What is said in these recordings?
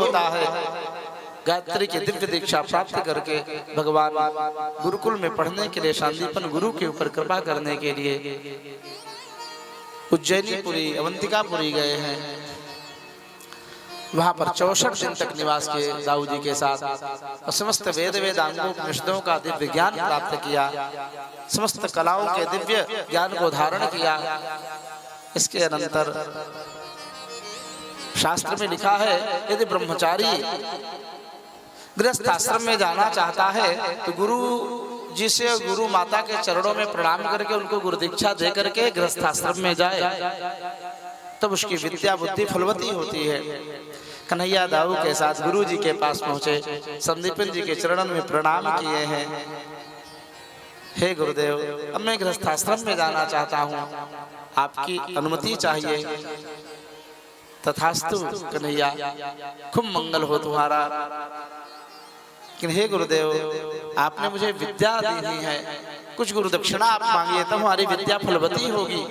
होता है। गायत्री की दिव्य दीक्षा प्राप्त करके भगवान गुरुकुल में पढ़ने के लिए शांतिपन गुरु के ऊपर कृपा करने के लिए उज्जैनीपुरी अवंतिकापुरी गए हैं। वहां पर 64 दिन तक निवास किए दाऊ जी के साथ और समस्त वेद वेदांगों उपनिषदों का दिव्य ज्ञान प्राप्त किया, समस्त कलाओं के दिव्य ज्ञान को धारण किया। इसके अनंतर शास्त्र में लिखा है यदि ब्रह्मचारी गृहस्थ आश्रम में जाना चाहता है तो गुरु जी से गुरु माता के चरणों में प्रणाम करके उनको गुरु दीक्षा दे करके गृहस्थ आश्रम में जाए, तब उसकी विद्या बुद्धि फलवती होती है। कन्हैया दाऊ के साथ गुरु जी के पास पहुंचे, संदीपन जी के चरणों में प्रणाम किए हैं। हे गुरुदेव, अब मैं गृहस्थ आश्रम में जाना चाहता हूँ, आपकी अनुमति चाहिए। तथास्तु कन्हैया, खूब मंगल हो तुम्हारा। लेकिन हे गुरुदेव, आपने मुझे विद्या दी है, कुछ गुरु दक्षिणा आप मांगिए तब हमारी विद्या फलवती होगी।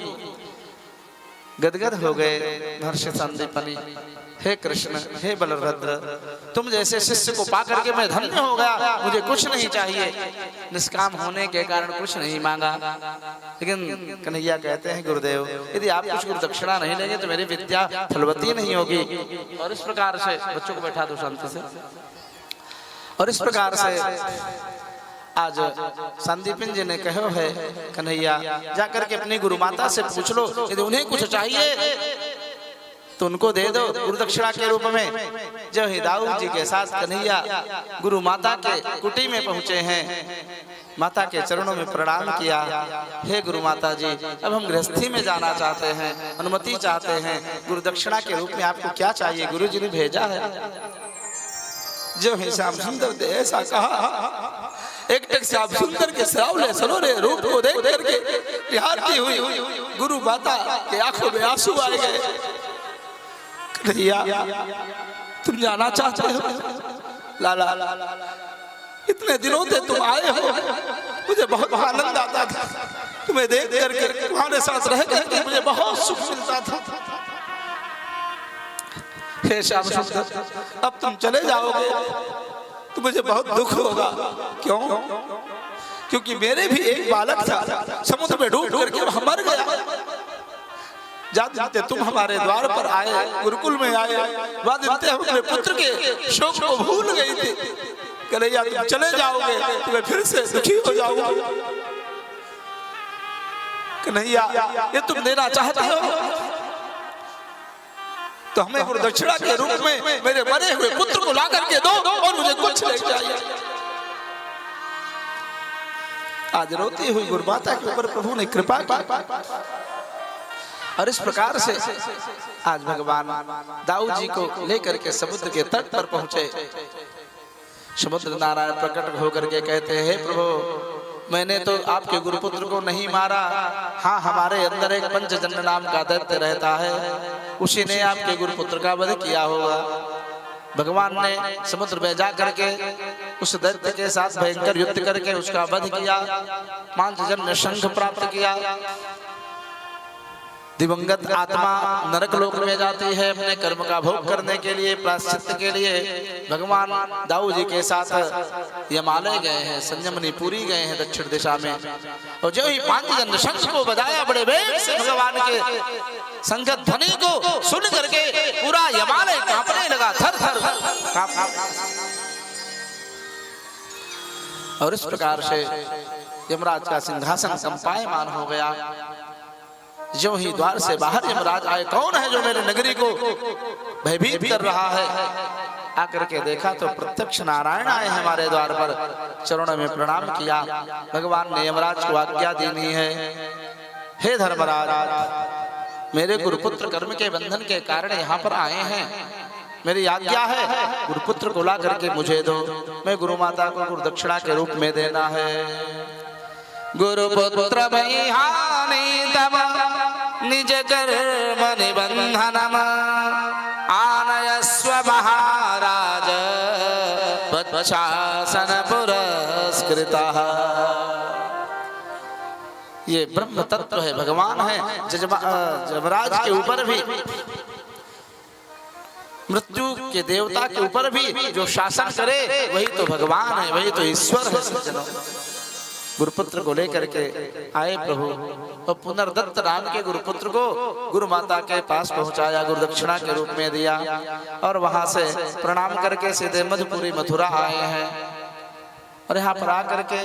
गदगद हो गए महर्षि संदीपनी। हे कृष्ण, हे बलभद्र, तुम जैसे शिष्य को पा करके मैं धन्य हो गया, मुझे कुछ नहीं चाहिए। निष्काम होने के कारण कुछ नहीं मांगा। लेकिन कन्हैया कहते हैं गुरुदेव, यदि आप कुछ गुरु दक्षिणा नहीं लेंगे तो मेरी विद्या फलवती नहीं होगी। और इस प्रकार से बच्चों को बैठा दो शांति से। और इस प्रकार से आज संदीपन जी ने कहो है कन्हैया, जाकर के अपनी गुरु माता से पूछ लो, यदि उन्हें कुछ चाहिए तो उनको दे दो गुरु दक्षिणा के रूप में। जब ही दाऊ जी के साथ कन्हैया गुरु माता के कुटी में पहुंचे हैं, माता के चरणों में प्रणाम किया। हे गुरु माता जी, अब हम गृहस्थी में जाना चाहते हैं, अनुमति चाहते हैं, गुरु दक्षिणा के रूप में आपको क्या चाहिए, गुरु जी ने भेजा है। जो ही श्याम सुंदर ने ऐसा कहा, एक टक श्याम सुंदर के सावले सलोरे रूप को देख करके निहारती हुई गुरु माता के आंखों में आंसू आ गए। कन्हैया, तुम जाना चाहते हो? लाला, इतने दिनों से तुम आए हो, मुझे बहुत आनंद आता था, तुम्हें देख करके तुम्हारे साथ रह करके मुझे बहुत सुख मिलता था। हे श्याम सुंदर, अब तुम चले जाओगे तो मुझे बहुत दुख होगा। क्यों? क्योंकि मेरे भी एक बालक था, समुद्र में डूब करके मर गया। जाते तुम हमारे द्वार पर आए, गुरुकुल में आए, वादते हम अपने पुत्र के शोक को भूल गई थी। कन्हैया, तुम चले जाओगे तो मैं फिर से दुखी हो जाऊंगा। कन्हैया, ये तुम देना चाहते हो तो हमें गुरु दक्षिणा के रूप में मेरे मरे हुए पुत्र को ला करके दो और मुझे कुछ नहीं चाहिए। आज रोती हुई गुरु माता के ऊपर प्रभु ने कृपा की। और इस प्रकार से आज भगवान दाऊ जी को लेकर के समुद्र के तट पर पहुंचे। समुद्र नारायण प्रकट होकर के कहते हैं, हे प्रभु, मैंने तो आपके गुरुपुत्र को नहीं मारा, हाँ हमारे अंदर एक पंचजन्य नाम का दैत्य रहता है, उसी ने आपके गुरुपुत्र का वध किया होगा। भगवान ने समुद्र में जा करके उस दैत्य के साथ भयंकर युद्ध करके उसका वध किया, पांचजन्य शंख प्राप्त किया। दिवंगत आत्मा नरक लोक में जाती है अपने कर्म का भोग करने के लिए, प्रायश्चित के लिए। भगवान दाऊ जी के साथ यमालय गए हैं, संयमनी पुरी गए हैं दक्षिण दिशा में। और जो ही पांचजन्य शंख को बजाया बड़े वेग से, भगवान के शंख ध्वनि को सुन करके पूरा यमालय कांपने लगा, थर थर कांप। और इस प्रकार से यमराज का सिंहासन कंपायमान हो गया। जो ही द्वार से बाहर यमराज आए, कौन है जो मेरे नगरी को भयभीत कर रहा है? आकर के देखा तो प्रत्यक्ष नारायण आए हमारे द्वार पर, चरणों में प्रणाम किया। भगवान ने यमराज को आज्ञा देनी है, हे धर्मराज, मेरे गुरुपुत्र कर्म के बंधन के कारण यहाँ पर आए हैं, मेरी आज्ञा है गुरुपुत्र को ला करके मुझे दो, मैं गुरु माता को गुरु दक्षिणा के रूप में देना है। गुरुपुत्र महीहानि तव निज कर्म निबंधनम आनयस्व महाराज वत्शासन पुरस्कृतः। ये ब्रह्म तत्व है, भगवान है। यमराज के ऊपर भी मृत्यु के देवता के ऊपर भी जो शासन करे वही तो भगवान है, वही तो ईश्वर है। सज्जनों, गुरुपुत्र को लेकर के आए प्रभु और पुनर्दत्त नाम के गुरुपुत्र को गुरु माता के पास पहुंचाया, गुरु दक्षिणा के रूप में दिया और वहां से प्रणाम करके सीधे मधुपुरी मथुरा आए हैं। और यहाँ पर आकर के